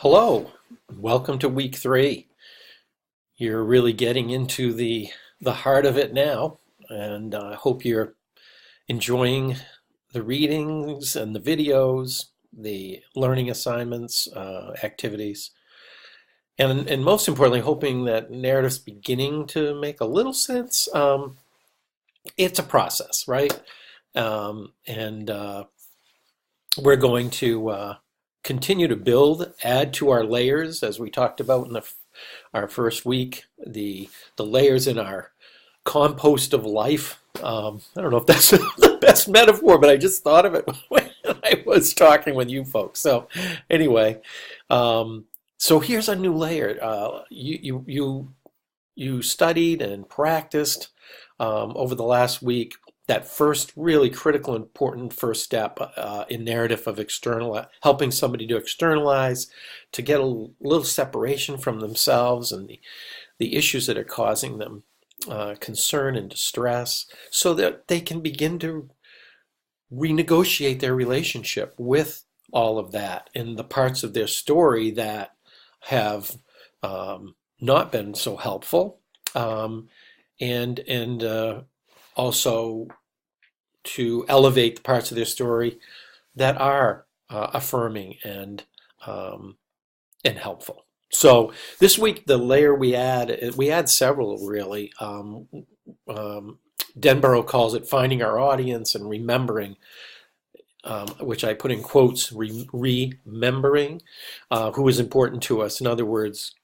Hello, welcome to week 3. You're really getting into the heart of it now, and I hope you're enjoying the readings and the videos, the learning assignments, activities, and most importantly, hoping that narrative's beginning to make a little sense. It's a process, right? And we're going to continue to build, add to our layers, as we talked about in our first week, the layers in our compost of life. I don't know if that's the best metaphor, but I just thought of it when I was talking with you folks. So anyway, so here's a new layer. You studied and practiced over the last week that first really critical, important first step in narrative of helping somebody to externalize, to get a little separation from themselves and the issues that are causing them concern and distress, so that they can begin to renegotiate their relationship with all of that and the parts of their story that have not been so helpful, and also to elevate the parts of their story that are affirming and helpful. So this week, the layer we add several really. Denborough calls it finding our audience and remembering, which I put in quotes, remembering who is important to us. In other words,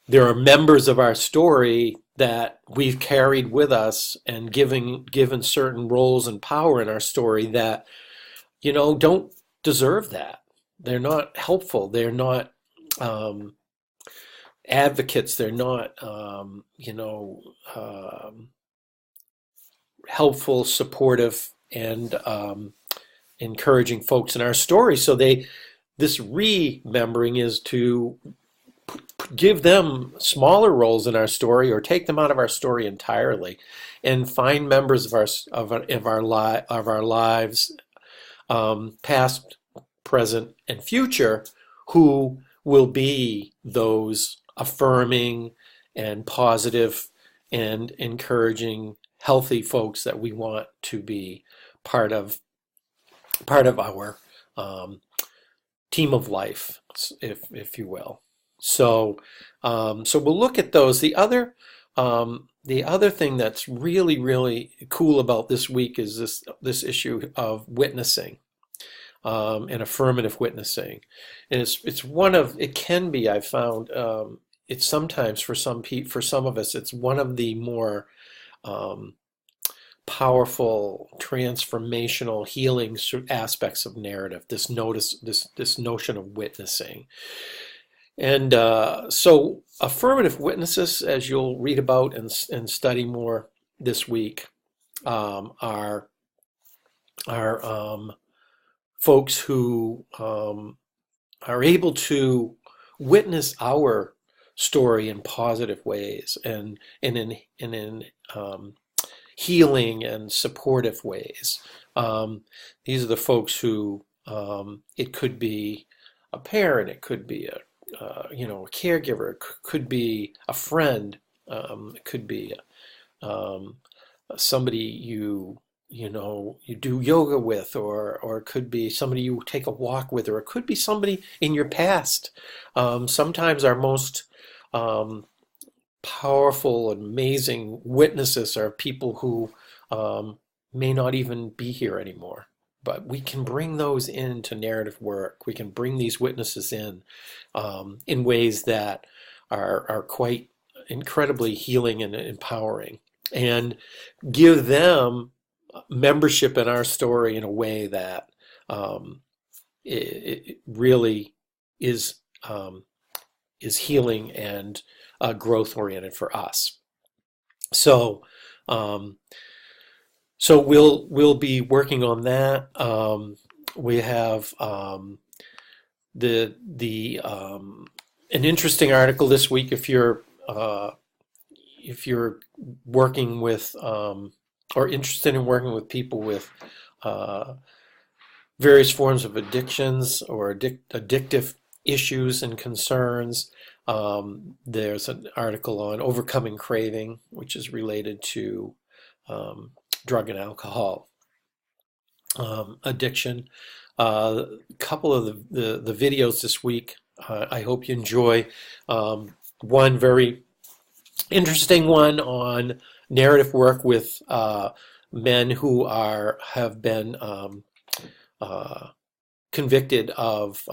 there are members of our story that we've carried with us and given certain roles and power in our story that, don't deserve that. They're not helpful. They're not advocates. They're not, helpful, supportive, and encouraging folks in our story. So this remembering is to give them smaller roles in our story or take them out of our story entirely, and find members of our lives, past, present, and future, who will be those affirming and positive and encouraging, healthy folks that we want to be part of our team of life, if you will. So we'll look at those. The other thing that's really, really cool about this week is this issue of witnessing, and affirmative witnessing. And it can be, I've found, it's sometimes for some of us, it's one of the more powerful, transformational, healing aspects of narrative. This notion of witnessing. And so affirmative witnesses, as you'll read about and study more this week, are folks who are able to witness our story in positive ways and in healing and supportive ways. These are the folks who, it could be a parent, it could be a caregiver, it could be a friend, it could be somebody you do yoga with, or it could be somebody you take a walk with, or it could be somebody in your past. Sometimes our most powerful, amazing witnesses are people who may not even be here anymore. But we can bring those into narrative work. We can bring these witnesses in ways that are quite incredibly healing and empowering, and give them membership in our story in a way that it really is healing and growth oriented for us. So we'll be working on that. We have an interesting article this week if you're working with or interested in working with people with various forms of addictions or addictive issues and concerns. There's an article on overcoming craving, which is related to um, drug and alcohol addiction. A couple of the videos this week, I hope you enjoy. One very interesting one on narrative work with men who have been convicted of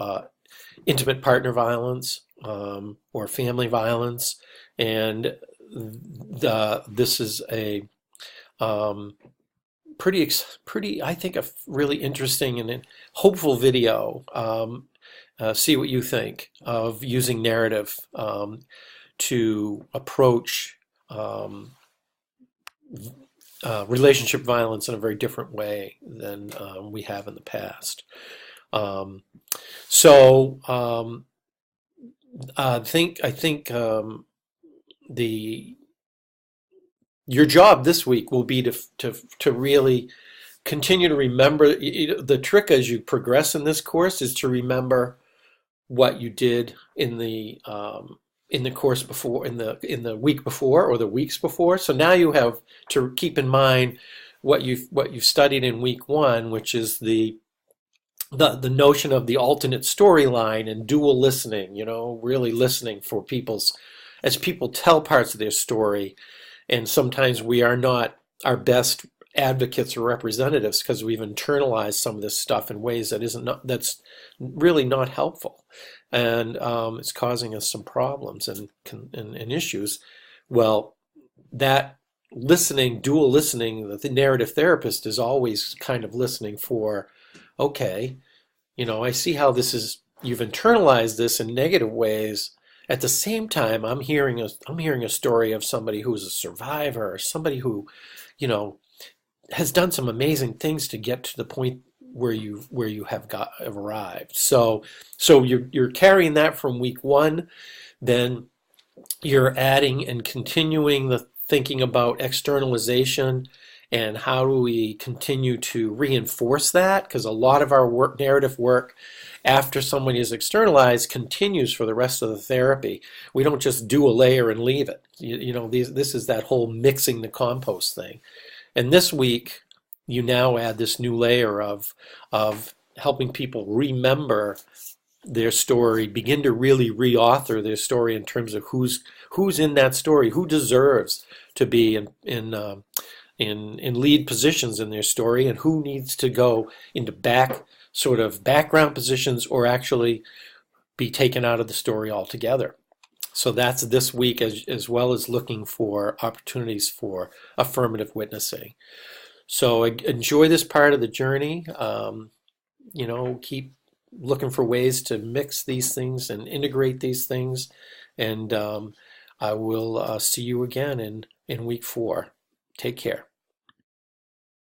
intimate partner violence or family violence, and this is a pretty, I think, a really interesting and hopeful video. See what you think of using narrative to approach relationship violence in a very different way than we have in the past. Um, so I think the your job this week will be to really continue to remember. The trick as you progress in this course is to remember what you did in the course before, in the week before or the weeks before. So now you have to keep in mind what you've studied in week one, which is the notion of the alternate storyline and dual listening. Really listening for as people tell parts of their story. And sometimes we are not our best advocates or representatives because we've internalized some of this stuff in ways that's really not helpful, and it's causing us some problems and issues. Well, that dual listening, the narrative therapist is always kind of listening for, okay, I see how you've internalized this in negative ways. At the same time, I'm hearing a story of somebody who's a survivor, somebody who, has done some amazing things to get to the point where you have arrived. So you're carrying that from week one, then you're adding and continuing the thinking about externalization and how do we continue to reinforce that, because a lot of our narrative work after somebody is externalized continues for the rest of the therapy. We don't just do a layer and leave it. This is that whole mixing the compost thing. And this week, you now add this new layer of helping people remember their story, begin to really reauthor their story in terms of who's in that story, who deserves to be in lead positions in their story, and who needs to go into background positions or actually be taken out of the story altogether. So that's this week, as well as looking for opportunities for affirmative witnessing. So enjoy this part of the journey. Keep looking for ways to mix these things and integrate these things. And I will see you again in week 4. Take care.